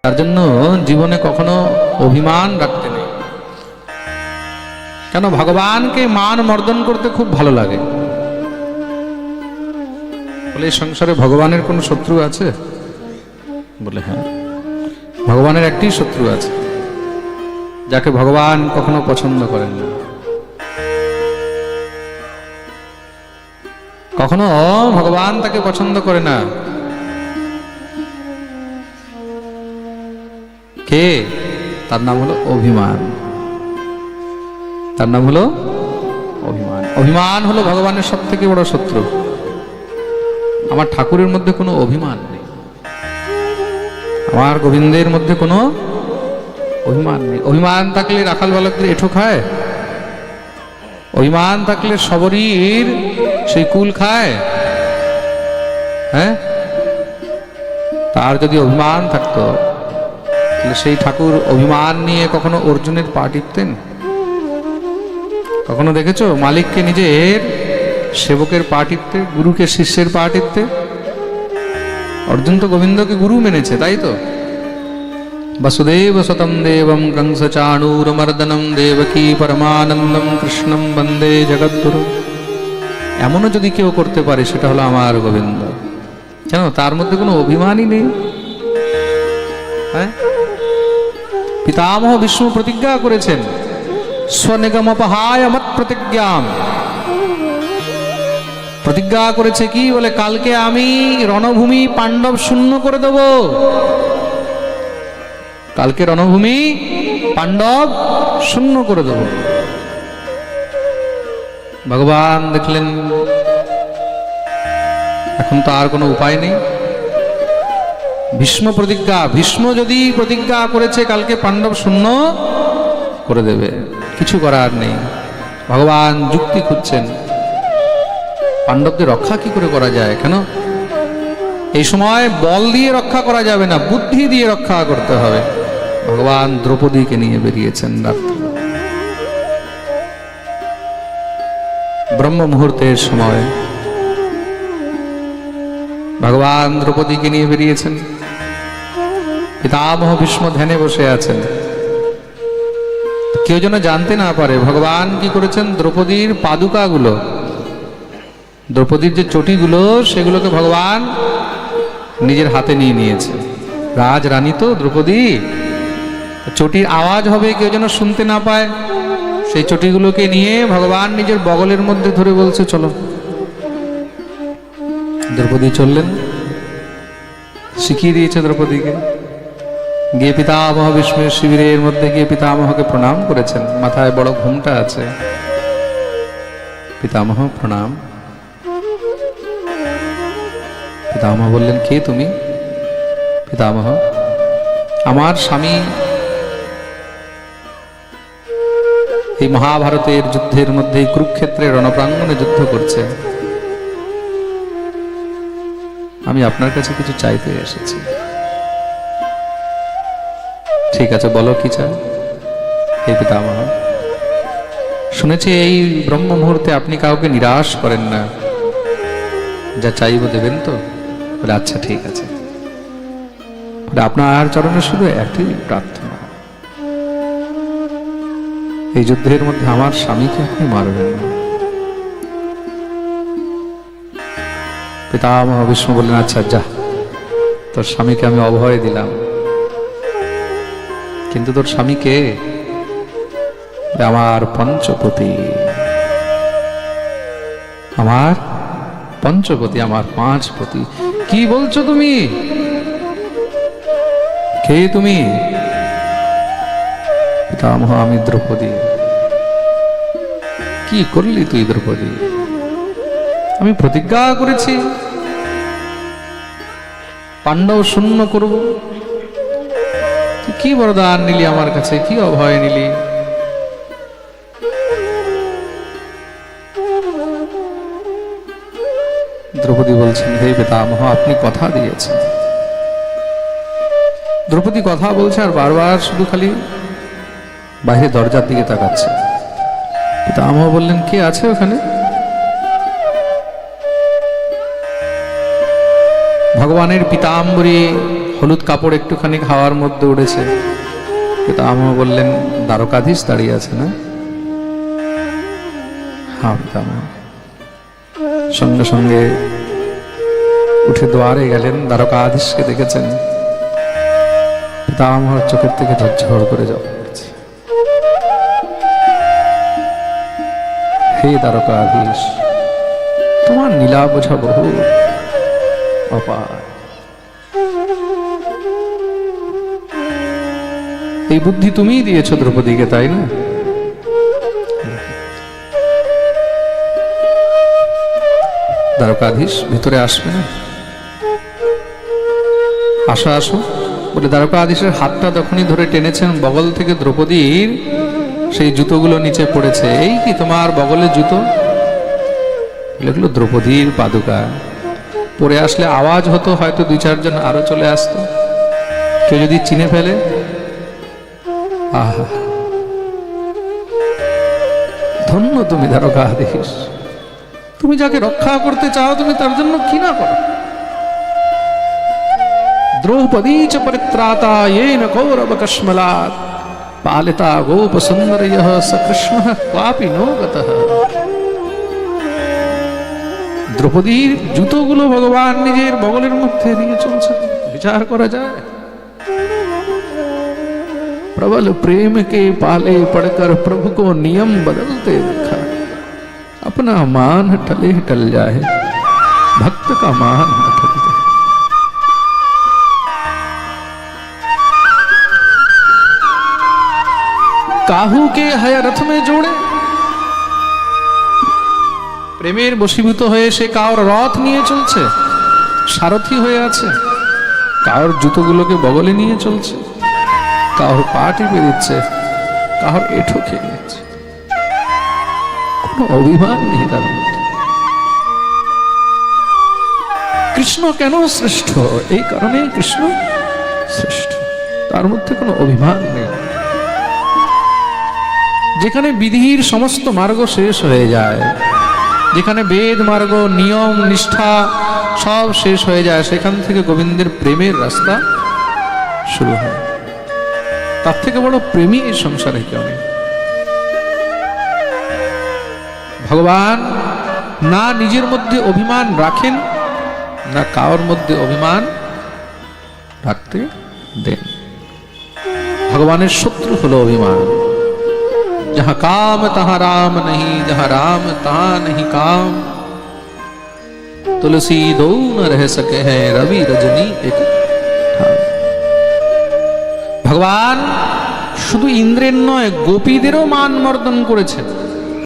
তার জন্য জীবনে কখনো অভিমান রাখতে নেই। কেন? ভগবানকে মান মর্দন করতে খুব ভালো লাগে। বলে এই সংসারে ভগবানের কোনো শত্রু আছে? বলে হ্যাঁ, ভগবানের একটি শত্রু আছে, যাকে ভগবান কখনো পছন্দ করেন না। কখনো ভগবান তাকে পছন্দ করে না। কে? তার নাম হলো অভিমান। তার নাম হলো অভিমান। অভিমান হলো ভগবানের সব থেকে বড় শত্রু। আমার ঠাকুরের মধ্যে কোনো অভিমান নেই, আমার গোবিন্দের মধ্যে কোনো অভিমান নেই। অভিমান থাকলে রাখাল বালকদের এঁঠো খায়, অভিমান থাকলে সবরীর সেই কুল খায়। হ্যাঁ, তার যদি অভিমান থাকতো তাহলে সেই ঠাকুর অভিমান নিয়ে কখনো অর্জুনের পা টিপতেন? কখনো দেখেছো মালিককে নিজের সেবকের পা টিপতে, গুরুকে শিষ্যের পা টিপতে? অর্জুন তো গোবিন্দকে গুরু মেনেছে, তাই তো? বসুদেব সতম দেবম কংস চাণূরমর্দনম দেবকী পরমানন্দম কৃষ্ণম বন্দে জগদ্গুরু। এমনও যদি কেউ করতে পারে সেটা হলো আমার গোবিন্দ। কেন? তার মধ্যে কোনো অভিমানই নেই। হ্যাঁ, পিতামহ বিষ্ণু প্রতিজ্ঞা করেছেন, স্বনিগমপহায় মত প্রতিজ্ঞাম। প্রতিজ্ঞা করেছে কি? বলে কালকে আমি রণভূমি পাণ্ডব শূন্য করে দেব। কালকে রণভূমি পাণ্ডব শূন্য করে দেব। ভগবান দেখলেন এখন তো আর কোনো উপায় নেই। ভীষ্ম প্রতিজ্ঞা, ভীষ্ম যদি প্রতিজ্ঞা করেছে কালকে পাণ্ডব শূন্য করে দেবে, কিছু করার নেই। ভগবান যুক্তি খুঁজছেন, পাণ্ডবদের রক্ষা কি করে করা যায়। কেন? এই সময় বল দিয়ে রক্ষা করা যাবে না, বুদ্ধি দিয়ে রক্ষা করতে হবে। ভগবান দ্রৌপদীকে নিয়ে বেরিয়েছেন রাত্রে, ব্রহ্ম মুহূর্তের সময় ভগবান দ্রৌপদীকে নিয়ে বেরিয়েছেন। পিতামহ ভীষ্ম ধ্যানে বসে আছেন। কেউ যেন জানতে না পারে ভগবান কি করেছেন। দ্রৌপদীর পাদুকাগুলো, দ্রৌপদীর যে চটিগুলো, সেগুলোকে ভগবান নিজের হাতে নিয়ে নিয়েছে। রাজরানী তো দ্রৌপদী, চটির আওয়াজ হবে কেউ যেন শুনতে না পায়, সেই চটিগুলোকে নিয়ে ভগবান নিজের বগলের মধ্যে ধরে বলছে চলো। দ্রৌপদী চললেন, শিখিয়ে দিয়েছে দ্রৌপদীকে। গিয়ে পিতামহ ভীষ্মের শিবিরের মধ্যে গিয়ে পিতামহকে প্রণাম করেছেন। মাথায় বড় ঘুমটা আছে। পিতামহ প্রণাম। পিতামহ বললেন, কে তুমি? পিতামহ, আমার স্বামী এই মহাভারতের যুদ্ধের মধ্যে কুরুক্ষেত্রের রণপ্রাঙ্গণে যুদ্ধ করছে। আমি আপনার কাছে কিছু চাইতে এসেছি। ঠিক আছে, বলো কি চাই। হে পিতামহ, শুনেছি এই ব্রহ্ম মুহূর্তে আপনি কাউকে নিরাশ করেন না, যা চাইব দেবেন তো? বলে আচ্ছা ঠিক আছে। আপনার চরণে শুধু একটি প্রার্থনা, এই যুদ্ধের মধ্যে আমার স্বামীকে আপনি মারবেন না। পিতামহ ভীষ্ম বললেন, আচ্ছা যা, তোর স্বামীকে আমি অভয় দিলাম, কিন্তু তোর স্বামী কে? আমার পঞ্চপতি, আমার পঞ্চপতি, আমার 5 পতি। কি বলছো তুমি? কে তুমি? পিতামহ, আমি দ্রৌপদী। কি করলি তুই দ্রৌপদী? আমি প্রতিজ্ঞা করেছি পাণ্ডব শূন্য করব। কি বরদান নিলি আমার কাছে, কি অভয় নিলি? দ্রৌপদী বলছেন, হে পিতামহ, আপনি কথা দিয়েছেন। দ্রৌপদী কথা বলছে আর বারবার শুধু খালি বাইরে দরজার দিকে তাকাচ্ছে। পিতামহ বললেন, কে আছে ওখানে? ভগবানের পিতাম্বরী হলুদ কাপড় একটুখানি হাওয়ার মধ্যে উড়েছে। পিতামহ বললেন, দ্বারকাধীশ দাঁড়িয়ে আছে না? হ্যাঁ পিতামহ। সঙ্গে সঙ্গে উঠে দ্বারে গেলেন, দ্বারকাধীশকে দেখেছেন। পিতামহর চোখের থেকে ঝরঝর করে জল পড়ছে। হে দ্বারকাধীশ, তোমার নীলা বোঝা বহু অপার। এই বুদ্ধি তুমিই দিয়েছ দ্রৌপদীকে, তাই না? দ্বারকাধীশ ভিতরে আসবে না? আসো আসো বলে দ্বারকাধীশের হাতটা তখনই ধরে টেনেছেন। বগল থেকে দ্রৌপদীর সেই জুতোগুলো নিচে পড়েছে। এই কি তোমার বগলে জুতো? এগুলো দ্রৌপদীর পাদুকা। পরে আসলে আওয়াজ হতো, হয়তো 2-4 জন আরো চলে আসতো। কেউ যদি চিনে ফেলে, আহা, ধন্য তুমি দ্বারকাধীশ। তুমি যাকে রক্ষা করতে চাও, তুমি তার জন্য কি না করো। দ্রৌপদী চ পরিত্রাতা येन कौरव कश्मलात् पालिता गोप सुंदरयः स कृष्णः क्वापि नो गतः। দ্রৌপদীর জুতোগুলো ভগবান নিজের বগলের মধ্যে নিয়ে চলছে। বিচার করা যায়। प्रबल प्रेम के पाले पड़कर प्रभु को नियम बदलते देखा। अपना मान टले टल जाए, भक्त का मान न टलते। काहू के हय रथ में जोड़े, প্রেমের বশীভূত হয়ে সে কার রথ নিয়ে চলছে, সারথি হয়ে আছে। কার জুতোগুলোকে বগলে নিয়ে চলছে, কার পা টিপে দিচ্ছে, কার এঁঠো খেয়ে নিচ্ছে। কোনো অভিমান নেই তার মধ্যে। কৃষ্ণ কেন শ্রেষ্ঠ? এই কারণে কৃষ্ণ শ্রেষ্ঠ, তার মধ্যে কোনো অভিমান নেই। যেখানে বিধির সমস্ত মার্গ শেষ হয়ে যায়, যেখানে বেদ মার্গ, নিয়ম, নিষ্ঠা সব শেষ হয়ে যায়, সেখান থেকে গোবিন্দের প্রেমের রাস্তা শুরু হয়। তার থেকে বড় প্রেমী এই সংসারে কেউ নেই। ভগবান না নিজের মধ্যে অভিমান রাখেন, না কারোর মধ্যে অভিমান রাখতে দেন। ভগবানের শত্রু হলো অভিমান। जहां काम तहां राम नहीं, जहां राम तहां नहीं काम। तुलसी दो न रह सके हैं, रवि रजनी एक ठाम। ভগবান শুধু ইন্দ্রের নয়, গোপীদেরও মান মর্দন করেছেন।